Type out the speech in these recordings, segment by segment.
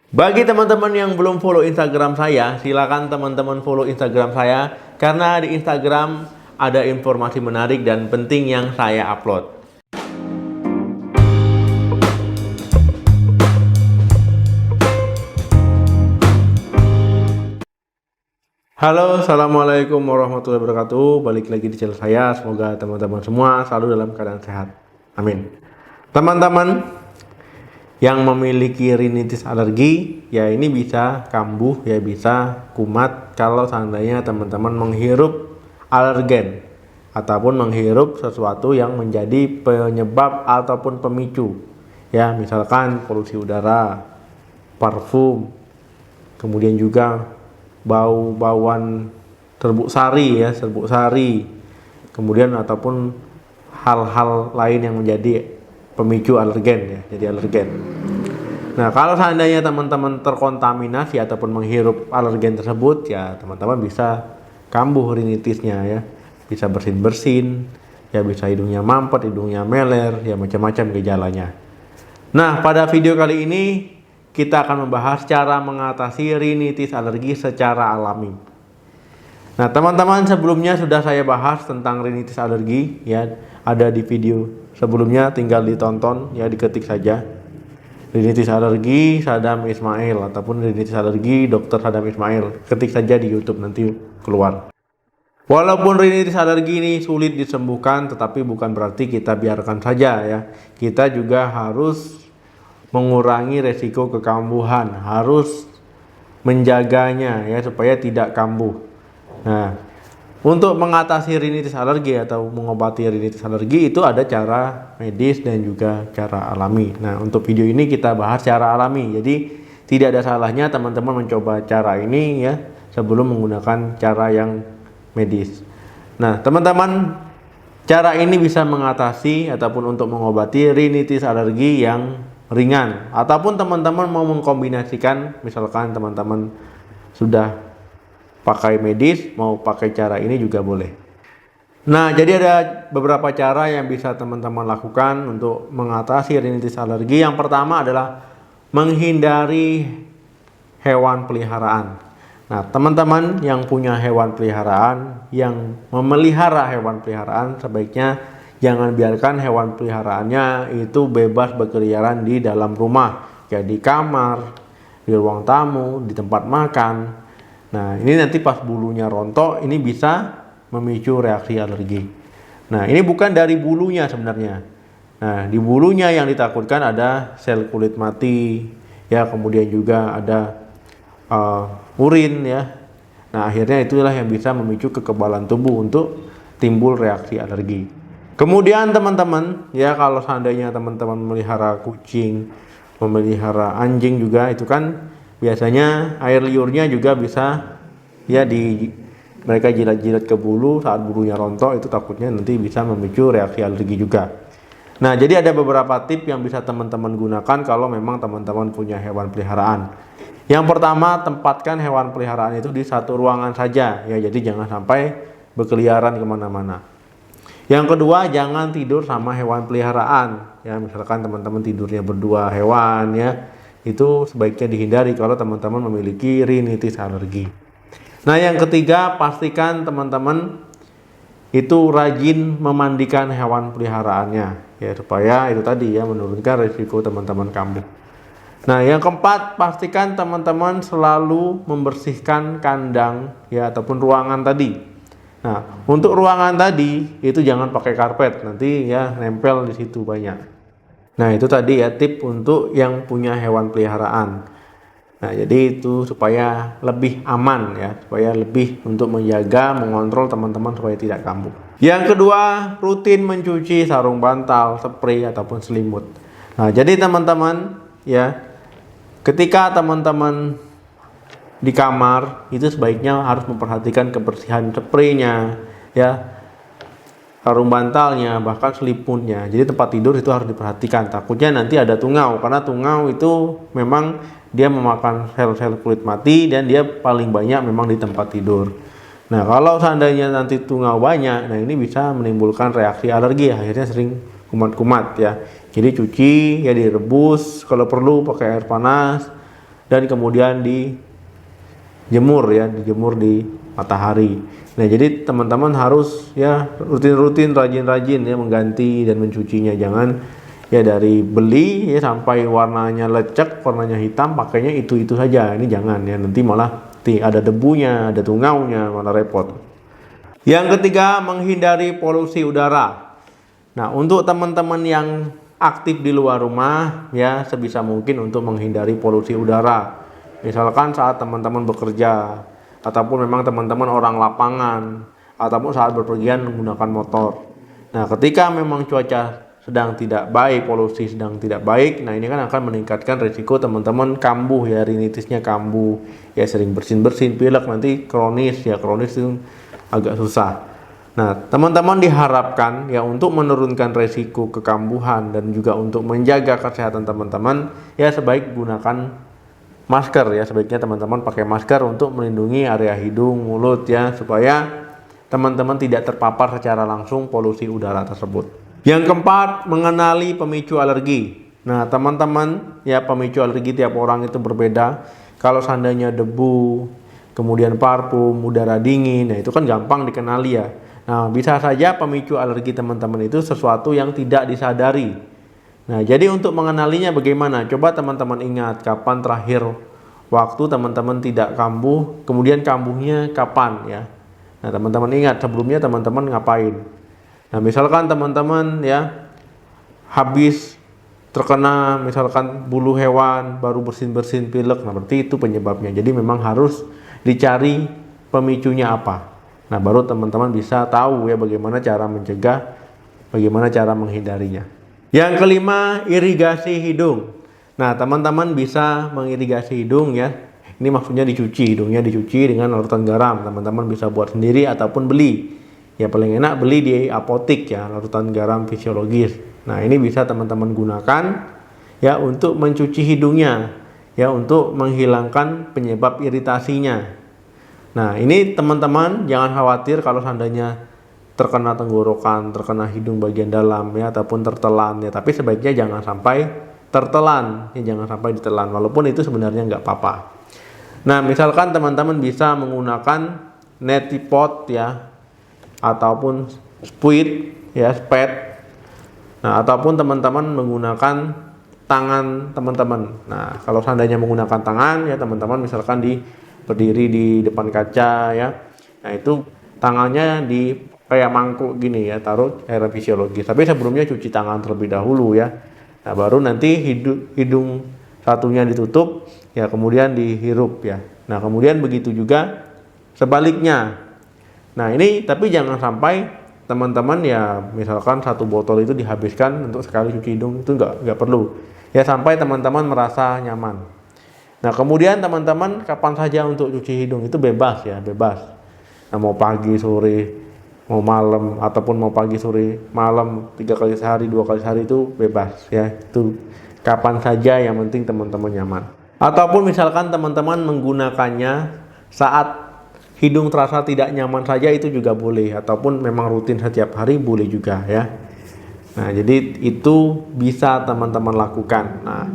Bagi teman-teman yang belum follow Instagram saya, silakan teman-teman follow Instagram saya karena di Instagram ada informasi menarik dan penting yang saya upload. Halo, assalamualaikum warahmatullahi wabarakatuh. Balik lagi di channel saya. Semoga teman-teman semua selalu dalam keadaan sehat. Amin. Teman-teman yang memiliki rinitis alergi, ya ini bisa kambuh, ya bisa kumat kalau seandainya teman-teman menghirup alergen ataupun menghirup sesuatu yang menjadi penyebab ataupun pemicu. Ya, misalkan polusi udara, parfum, kemudian juga bau-bauan serbuk sari ya, serbuk sari. Kemudian ataupun hal-hal lain yang menjadi pemicu alergen ya, jadi alergen. Nah, kalau seandainya teman-teman terkontaminasi ataupun menghirup alergen tersebut, ya teman-teman bisa kambuh rinitisnya ya. Bisa bersin-bersin, ya bisa hidungnya mampet, hidungnya meler, ya macam-macam gejalanya. Nah, pada video kali ini kita akan membahas cara mengatasi rinitis alergi secara alami. Nah, teman-teman, sebelumnya sudah saya bahas tentang rinitis alergi ya, ada di video sebelumnya, tinggal ditonton ya, diketik saja rinitis alergi Sadam Ismail ataupun rinitis alergi Dr. Sadam Ismail, ketik saja di YouTube nanti keluar. Walaupun rinitis alergi ini sulit disembuhkan, tetapi bukan berarti kita biarkan saja ya. Kita juga harus mengurangi resiko kekambuhan, harus menjaganya ya supaya tidak kambuh. Nah, untuk mengatasi rinitis alergi atau mengobati rinitis alergi itu ada cara medis dan juga cara alami. Nah, untuk video ini kita bahas cara alami. Jadi tidak ada salahnya teman-teman mencoba cara ini ya sebelum menggunakan cara yang medis. Nah, teman-teman, cara ini bisa mengatasi ataupun untuk mengobati rinitis alergi yang ringan, ataupun teman-teman mau mengkombinasikan, misalkan teman-teman sudah pakai medis, mau pakai cara ini juga boleh. Nah, jadi ada beberapa cara yang bisa teman-teman lakukan untuk mengatasi rinitis alergi. Yang pertama adalah menghindari hewan peliharaan. Nah, teman-teman yang punya hewan peliharaan, yang memelihara hewan peliharaan, sebaiknya jangan biarkan hewan peliharaannya itu bebas berkeliaran di dalam rumah, ya di kamar, di ruang tamu, di tempat makan. Nah, ini nanti pas bulunya rontok, ini bisa memicu reaksi alergi. Nah, ini bukan dari bulunya sebenarnya. Nah, di bulunya yang ditakutkan ada sel kulit mati, ya kemudian juga ada urin ya. Nah, akhirnya itulah yang bisa memicu kekebalan tubuh untuk timbul reaksi alergi. Kemudian teman-teman, ya kalau seandainya teman-teman memelihara kucing, memelihara anjing juga, itu kan biasanya air liurnya juga bisa ya mereka jilat-jilat ke bulu, saat bulunya rontok itu takutnya nanti bisa memicu reaksi alergi juga. Nah, jadi ada beberapa tips yang bisa teman-teman gunakan kalau memang teman-teman punya hewan peliharaan. Yang pertama, tempatkan hewan peliharaan itu di satu ruangan saja ya, jadi jangan sampai berkeliaran kemana-mana. Yang kedua, jangan tidur sama hewan peliharaan ya, misalkan teman-teman tidurnya berdua hewan ya, itu sebaiknya dihindari kalau teman-teman memiliki rinitis alergi. Nah, yang ketiga, pastikan teman-teman itu rajin memandikan hewan peliharaannya ya, supaya itu tadi ya menurunkan risiko teman-teman kambuh. Nah, yang keempat, pastikan teman-teman selalu membersihkan kandang ya ataupun ruangan tadi. Nah, untuk ruangan tadi itu jangan pakai karpet, nanti ya nempel di situ banyak. Nah, itu tadi ya tip untuk yang punya hewan peliharaan. Nah, jadi itu supaya lebih aman ya, supaya lebih untuk menjaga, mengontrol teman-teman supaya tidak kambuh. Yang kedua, rutin mencuci sarung bantal, spray ataupun selimut. Nah, jadi teman-teman ya, ketika teman-teman di kamar itu sebaiknya harus memperhatikan kebersihan spraynya ya, sarung bantalnya, bahkan selimutnya. Jadi tempat tidur itu harus diperhatikan, takutnya nanti ada tungau, karena tungau itu memang dia memakan sel-sel kulit mati dan dia paling banyak memang di tempat tidur. Nah, kalau seandainya nanti tungau banyak, nah ini bisa menimbulkan reaksi alergi, akhirnya sering kumat-kumat ya. Jadi cuci ya, direbus kalau perlu pakai air panas. dan kemudian dijemur ya, dijemur di matahari. Nah, jadi teman-teman harus ya rutin-rutin, rajin-rajin ya mengganti dan mencucinya. Jangan ya dari beli ya sampai warnanya lecek, warnanya hitam, pakainya itu saja. Ini jangan ya, nanti malah ada debunya, ada tungaunya, malah repot. Yang ketiga, menghindari polusi udara. Nah, untuk teman-teman yang aktif di luar rumah ya sebisa mungkin untuk menghindari polusi udara. Misalkan saat teman-teman bekerja, ataupun memang teman-teman orang lapangan, ataupun saat berpergian menggunakan motor. Nah, ketika memang cuaca sedang tidak baik, polusi sedang tidak baik, nah ini kan akan meningkatkan risiko teman-teman kambuh ya, rinitisnya kambuh, ya sering bersin-bersin, pilek, nanti kronis ya, kronis itu agak susah. Nah, teman-teman diharapkan ya untuk menurunkan risiko kekambuhan dan juga untuk menjaga kesehatan teman-teman, ya sebaik gunakan masker ya, sebaiknya teman-teman pakai masker untuk melindungi area hidung, mulut ya, supaya teman-teman tidak terpapar secara langsung polusi udara tersebut. Yang keempat, mengenali pemicu alergi. Nah, teman-teman ya, pemicu alergi tiap orang itu berbeda. Kalau seandainya debu, kemudian parfum, udara dingin, nah itu kan gampang dikenali ya. Nah, bisa saja pemicu alergi teman-teman itu sesuatu yang tidak disadari. Nah, jadi untuk mengenalinya bagaimana? Coba teman-teman ingat kapan terakhir waktu teman-teman tidak kambuh, kemudian kambuhnya kapan ya. Nah, teman-teman ingat sebelumnya teman-teman ngapain. Nah, misalkan teman-teman ya habis terkena misalkan bulu hewan, baru bersin-bersin pilek, nah berarti itu penyebabnya. Jadi memang harus dicari pemicunya apa. Nah, baru teman-teman bisa tahu ya bagaimana cara mencegah, bagaimana cara menghindarinya. Yang kelima, irigasi hidung. Nah, teman-teman bisa mengirigasi hidung ya. Ini maksudnya dicuci, hidungnya dicuci dengan larutan garam. Teman-teman bisa buat sendiri ataupun beli. Ya paling enak beli di apotik ya, larutan garam fisiologis. Nah, ini bisa teman-teman gunakan ya untuk mencuci hidungnya, ya untuk menghilangkan penyebab iritasinya. Nah, ini teman-teman jangan khawatir kalau seandainya terkena tenggorokan, terkena hidung bagian dalam ya, ataupun tertelan ya. Tapi sebaiknya jangan sampai tertelan, ya jangan sampai ditelan. Walaupun itu sebenarnya nggak apa-apa. Nah, misalkan teman-teman bisa menggunakan neti pot ya, ataupun spuit ya, spet. Nah, ataupun teman-teman menggunakan tangan teman-teman. Nah, kalau seandainya menggunakan tangan ya, teman-teman misalkan berdiri di depan kaca ya. Nah, itu tangannya di kayak mangkuk gini ya, taruh cairan fisiologis. Tapi sebelumnya cuci tangan terlebih dahulu ya. Nah, baru nanti hidung satunya ditutup ya, kemudian dihirup ya. Nah, kemudian begitu juga sebaliknya. Nah, ini tapi jangan sampai teman-teman ya misalkan satu botol itu dihabiskan untuk sekali cuci hidung, itu nggak perlu. Ya sampai teman-teman merasa nyaman. Nah, kemudian teman-teman kapan saja untuk cuci hidung itu bebas ya, bebas. Nah, mau pagi, sore, mau malam, ataupun mau pagi, sore, malam, 3 kali sehari, 2 kali sehari itu bebas ya. Itu kapan saja, yang penting teman-teman nyaman. Ataupun misalkan teman-teman menggunakannya saat hidung terasa tidak nyaman saja, itu juga boleh. Ataupun memang rutin setiap hari boleh juga ya. Nah, jadi itu bisa teman-teman lakukan. Nah,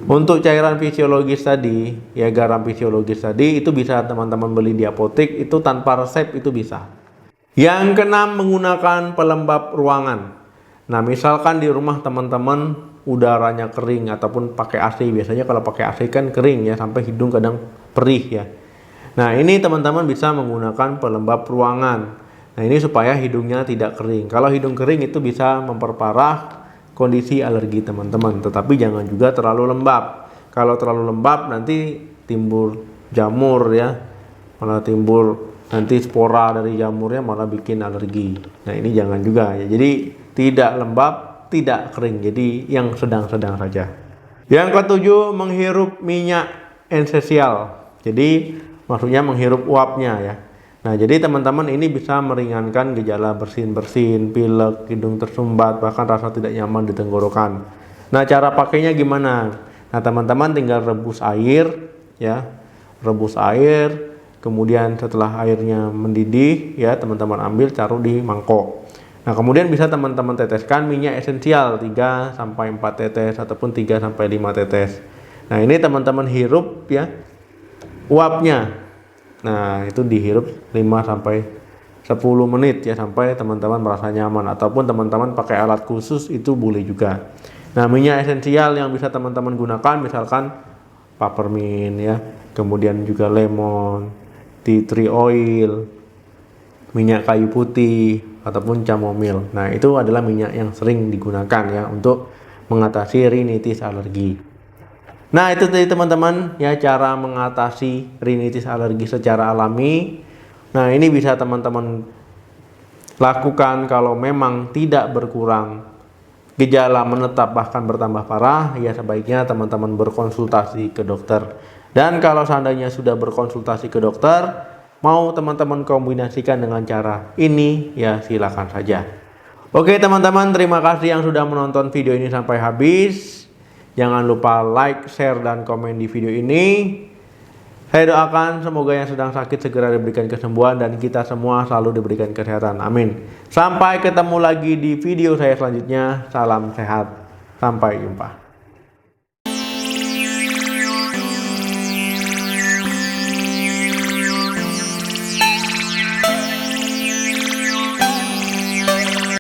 untuk cairan fisiologis tadi, ya garam fisiologis tadi, itu bisa teman-teman beli di apotek, itu tanpa resep itu bisa. Yang keenam, menggunakan pelembab ruangan. Nah, misalkan di rumah teman-teman udaranya kering ataupun pakai AC, biasanya kalau pakai AC kan kering ya, sampai hidung kadang perih ya. Nah, ini teman-teman bisa menggunakan pelembab ruangan. Nah, ini supaya hidungnya tidak kering. Kalau hidung kering itu bisa memperparah kondisi alergi teman-teman, tetapi jangan juga terlalu lembab. Kalau terlalu lembab nanti timbul jamur ya, malah timbul nanti spora dari jamurnya, malah bikin alergi. Nah, ini jangan juga ya. Jadi tidak lembab, tidak kering, jadi yang sedang-sedang saja. Yang ketujuh, menghirup minyak esensial. Jadi maksudnya menghirup uapnya ya. Nah, jadi teman-teman ini bisa meringankan gejala bersin-bersin, pilek, hidung tersumbat, bahkan rasa tidak nyaman di tenggorokan. Nah, cara pakainya gimana? Nah, teman-teman tinggal rebus air ya. Rebus air, kemudian setelah airnya mendidih ya, teman-teman ambil taruh di mangkok. Nah, kemudian bisa teman-teman teteskan minyak esensial 3 sampai 4 tetes ataupun 3 sampai 5 tetes. Nah, ini teman-teman hirup ya uapnya. Nah, itu dihirup 5 sampai 10 menit ya, sampai teman-teman merasa nyaman, ataupun teman-teman pakai alat khusus itu boleh juga. Nah, minyak esensial yang bisa teman-teman gunakan misalkan peppermint ya, kemudian juga lemon, tea tree oil, minyak kayu putih, ataupun chamomile. Nah, itu adalah minyak yang sering digunakan ya untuk mengatasi rinitis alergi. Nah, itu tadi teman-teman ya, cara mengatasi rinitis alergi secara alami. Nah, ini bisa teman-teman lakukan kalau memang tidak berkurang, gejala menetap bahkan bertambah parah, ya sebaiknya teman-teman berkonsultasi ke dokter. Dan kalau seandainya sudah berkonsultasi ke dokter, mau teman-teman kombinasikan dengan cara ini, ya silakan saja. Oke teman-teman, terima kasih yang sudah menonton video ini sampai habis. Jangan lupa like, share, dan komen di video ini. Saya doakan semoga yang sedang sakit segera diberikan kesembuhan dan kita semua selalu diberikan kesehatan. Amin. Sampai ketemu lagi di video saya selanjutnya. Salam sehat. Sampai jumpa.